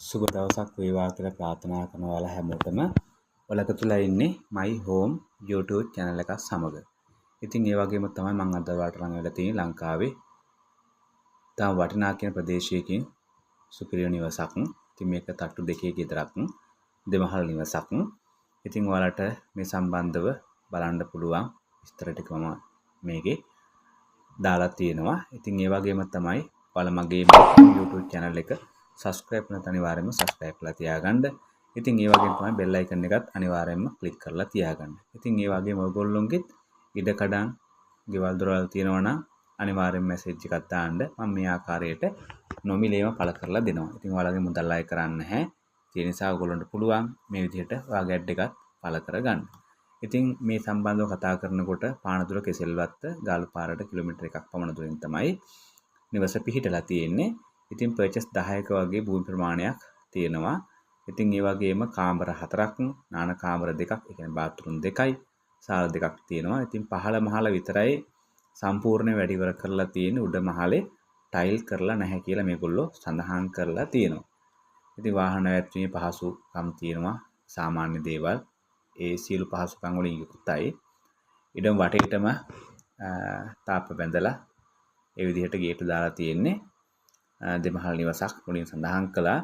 සුබ දවසක් වේවා කියලා ප්‍රාර්ථනා කරන ඔයාලා හැමෝටම ඔලකතුලා ඉන්නේ my home YouTube channel එක සමග. ඉතින් ඒ වගේම තමයි මම අද ඔයාලට ළඟ වෙලා තියෙන්නේ ලංකාවේ තාම වටිනා කියන ප්‍රදේශයකින් සුපිරි නිවසක්. ඉතින් මේක තට්ටු දෙකේ ගෙදරක් දෙමහල් නිවසක්. ඉතින් ඔයාලට මේ සම්බන්ධව බලන්න පුළුවන් විස්තර ටික මම මේකේ දාලා තියෙනවා. ඉතින් ඒ වගේම තමයි ඔයාලා මගේ YouTube channel එක subscribe කරන අනිවාර්යයෙන්ම subscribe කරලා තියාගන්න. ඉතින් ඒ වගේම තමයි bell icon එකත් අනිවාර්යයෙන්ම click කරලා තියාගන්න. ඉතින් ඒ වගේම ඔයගොල්ලොන්ගෙත් ඉඩකඩම් ගෙවල් දොරවල් තියෙනවා නම් අනිවාර්යයෙන්ම message එකක් දාන්න. මම මේ ආකාරයට නොමිලේම පළ කරලා දෙනවා. ඉතින් ඔයාලගේ මුදල් අය කරන්නේ නැහැ. ඒ නිසා ඔයගොල්ලන්ට පුළුවන් මේ විදිහට ඔයාගේ ad එකත් පළ කරගන්න. ඉතින් මේ සම්බන්ධව කතා කරනකොට පානදුර කෙසෙල්වත්ත ගාල්පාරට කිලෝමීටර් 1ක් පමණ දුරින් තමයි නිවස පිහිටලා තියෙන්නේ. ඉතින් පර්චස් 10ක වගේ භූමි ප්‍රමාණයක් තියෙනවා. ඉතින් ඒ වගේම කාමර 4ක්, නාන කාමර 2ක්, ඒ කියන්නේ බාත්රූම් 2යි, සාල් 2ක් තියෙනවා. ඉතින් පහළ මහල විතරයි සම්පූර්ණ වැඩ ඉවර කරලා තියෙන්නේ. උඩ මහලේ ටයිල් කරලා නැහැ කියලා මේගොල්ලෝ සඳහන් කරලා තියෙනවා. ඉතින් වාහන වැටීමේ පහසුකම් තියෙනවා. සාමාන්‍ය දේවල් ඒ සියලු පහසුකම් වලින් යුක්තයි. ඉඩම් වටේටම තාප්ප බැඳලා ඒ විදිහට ගේට්ටු දාලා තියෙන්නේ. දෙමහල් නිවසක් මුලින් සඳහන් කළා.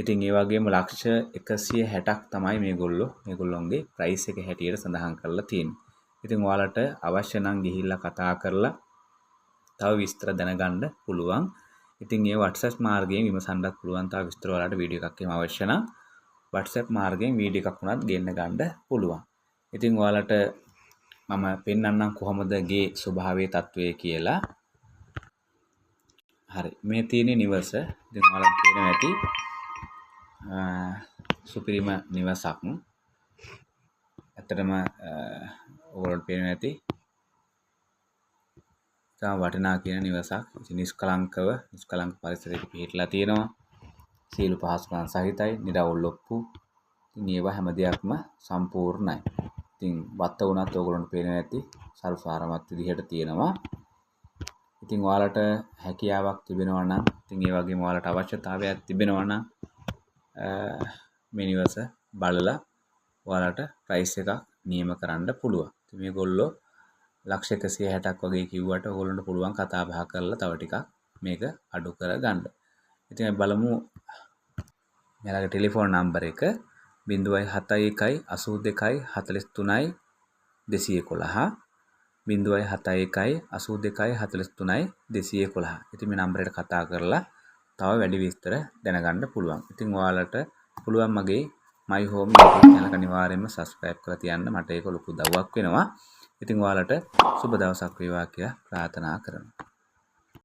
ඉතින් ඒ වගේම ලක්ෂ 160ක් තමයි මේගොල්ලොන්ගේ ප්‍රයිස් එක හැටියට සඳහන් කරලා තියෙන්නේ. ඉතින් ඔයාලට අවශ්‍ය නම් ගිහිල්ලා කතා කරලා තව විස්තර දැනගන්න පුළුවන්. ඉතින් ඒ WhatsApp මාර්ගයෙන් විමසන්නත් පුළුවන්. තව විස්තර ඔයාලට වීඩියෝ එකක් එහෙම අවශ්‍ය නම් WhatsApp මාර්ගයෙන් වීඩියෝ එකක් උනත් ගෙන්න ගන්න පුළුවන්. ඉතින් ඔයාලට මම පෙන්නන්නම් කොහොමද ගේ ස්වභාවයේ තත්වය කියලා. හරි, මේ තියෙන නිවස ඉතින් ඔයාලට පේනවා ඇති සුපිරිම නිවසක්. ඇත්තටම ඔයාලට පේනවා ඇති තාම වටිනා කියන නිවසක්. ඉතින් නිෂ්කලංක පරිසරයක පිහිටලා තියෙනවා. සීල පහසුකම් සහිතයි, නිරවුල් ලොප්පු. ඉතින් ඒවා හැම දෙයක්ම සම්පූර්ණයි. ඉතින් වත්ත උනත් ඔයගොල්ලන්ට පේනවා ඇති සරුසාරමත් විදිහට තියෙනවා. ඉතින් ඔයාලට හැකියාවක් තිබෙනවා නම්, ඉතින් ඒ වගේම ඔයාලට අවශ්‍යතාවයක් තිබෙනවා නම් මේ නිවස බලලා ඔයාලට ප්‍රයිස් එකක් නියම කරන්න පුළුවන්. ඉතින් මේගොල්ලෝ ලක්ෂ 160ක් වගේ කිව්වට ඔයගොල්ලන්ට පුළුවන් කතා බහ කරලා තව ටිකක් මේක අඩු කරගන්න. ඉතින් අපි බලමු මෙයාලගේ ටෙලිෆෝන් නම්බර එක 071 82 43 211 071 82 43 211. ඉතින් මේ නම්බරයට කතා කරලා තව වැඩි විස්තර දැනගන්න පුළුවන්. ඉතින් ඔයාලට පුළුවන් මගේ my home YouTube channel එක අනිවාර්යයෙන්ම subscribe කරලා තියන්න. මට ඒක ලොකු උදව්වක් වෙනවා. ඉතින් ඔයාලට සුබ දවසක් වේවා කියලා ප්‍රාර්ථනා කරනවා.